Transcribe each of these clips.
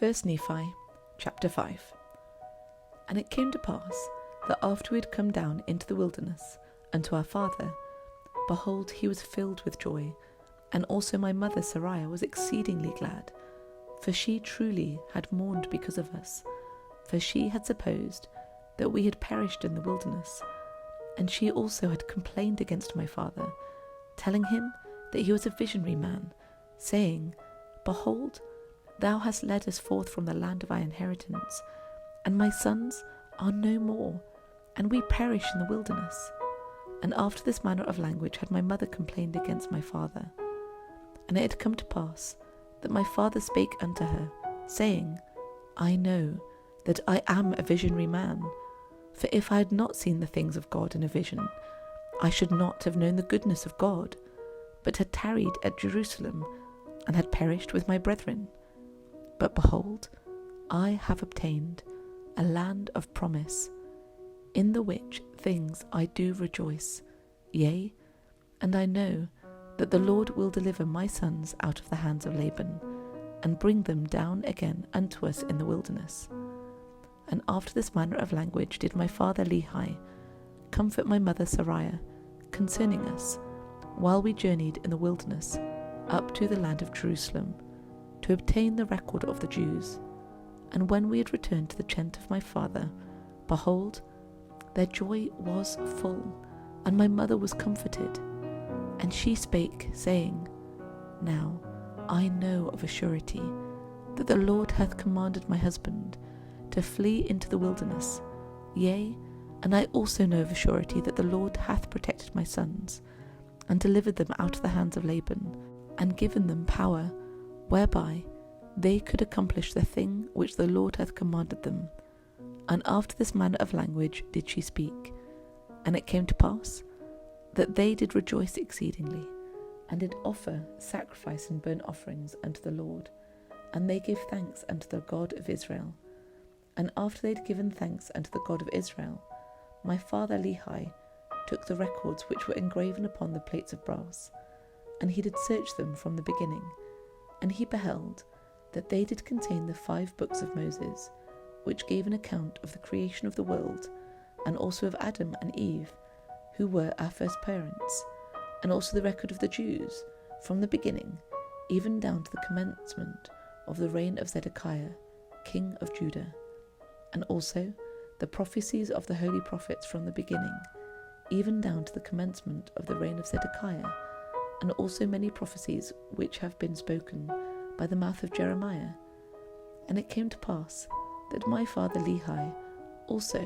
1 Nephi Chapter 5. And it came to pass that after we had come down into the wilderness unto our father, behold, he was filled with joy, and also my mother Sarai was exceedingly glad, for she truly had mourned because of us, for she had supposed that we had perished in the wilderness. And she also had complained against my father, telling him that he was a visionary man, saying, Behold, thou hast led us forth from the land of our inheritance, and my sons are no more, and we perish in the wilderness. And after this manner of language had my mother complained against my father. And it had come to pass that my father spake unto her, saying, I know that I am a visionary man, for if I had not seen the things of God in a vision, I should not have known the goodness of God, but had tarried at Jerusalem, and had perished with my brethren. But behold, I have obtained a land of promise, in the which things I do rejoice, yea, and I know that the Lord will deliver my sons out of the hands of Laban, and bring them down again unto us in the wilderness. And after this manner of language did my father Lehi comfort my mother Sarai concerning us, while we journeyed in the wilderness up to the land of Jerusalem, to obtain the record of the Jews. And when we had returned to the tent of my father, behold, their joy was full, and my mother was comforted. And she spake, saying, Now I know of a surety that the Lord hath commanded my husband to flee into the wilderness. Yea, and I also know of a surety that the Lord hath protected my sons, and delivered them out of the hands of Laban, and given them power, whereby they could accomplish the thing which the Lord hath commanded them. And after this manner of language did she speak. And it came to pass that they did rejoice exceedingly, and did offer sacrifice and burnt offerings unto the Lord, and they gave thanks unto the God of Israel. And after they had given thanks unto the God of Israel, my father Lehi took the records which were engraven upon the plates of brass, and he did search them from the beginning, and he beheld that they did contain the 5 books of Moses, which gave an account of the creation of the world, and also of Adam and Eve, who were our first parents, and also the record of the Jews, from the beginning, even down to the commencement of the reign of Zedekiah, king of Judah, and also the prophecies of the holy prophets from the beginning, even down to the commencement of the reign of Zedekiah, and also many prophecies which have been spoken by the mouth of Jeremiah. And it came to pass that my father Lehi also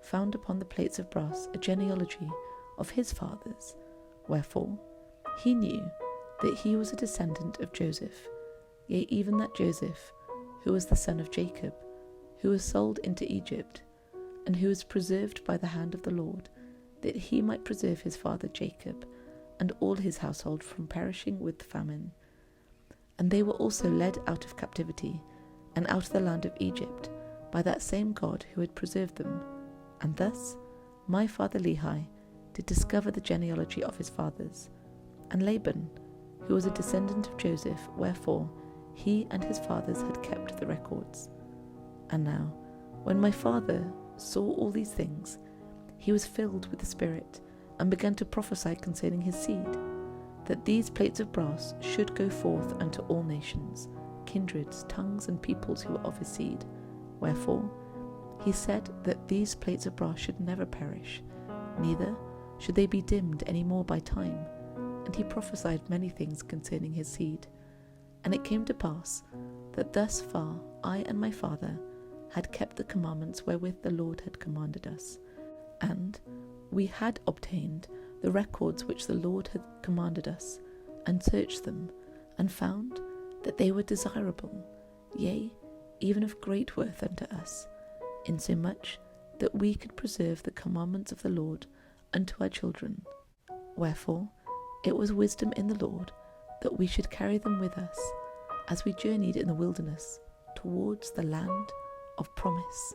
found upon the plates of brass a genealogy of his fathers, wherefore he knew that he was a descendant of Joseph, yea, even that Joseph, who was the son of Jacob, who was sold into Egypt, and who was preserved by the hand of the Lord, that he might preserve his father Jacob and all his household from perishing with famine. And they were also led out of captivity, and out of the land of Egypt, by that same God who had preserved them. And thus my father Lehi did discover the genealogy of his fathers, and Laban, who was a descendant of Joseph, wherefore he and his fathers had kept the records. And now, when my father saw all these things, he was filled with the Spirit, and began to prophesy concerning his seed, that these plates of brass should go forth unto all nations, kindreds, tongues, and peoples who were of his seed. Wherefore he said that these plates of brass should never perish, neither should they be dimmed any more by time. And he prophesied many things concerning his seed. And it came to pass that thus far I and my father had kept the commandments wherewith the Lord had commanded us, and we had obtained the records which the Lord had commanded us, and searched them, and found that they were desirable, yea, even of great worth unto us, insomuch that we could preserve the commandments of the Lord unto our children. Wherefore it was wisdom in the Lord that we should carry them with us, as we journeyed in the wilderness towards the land of promise.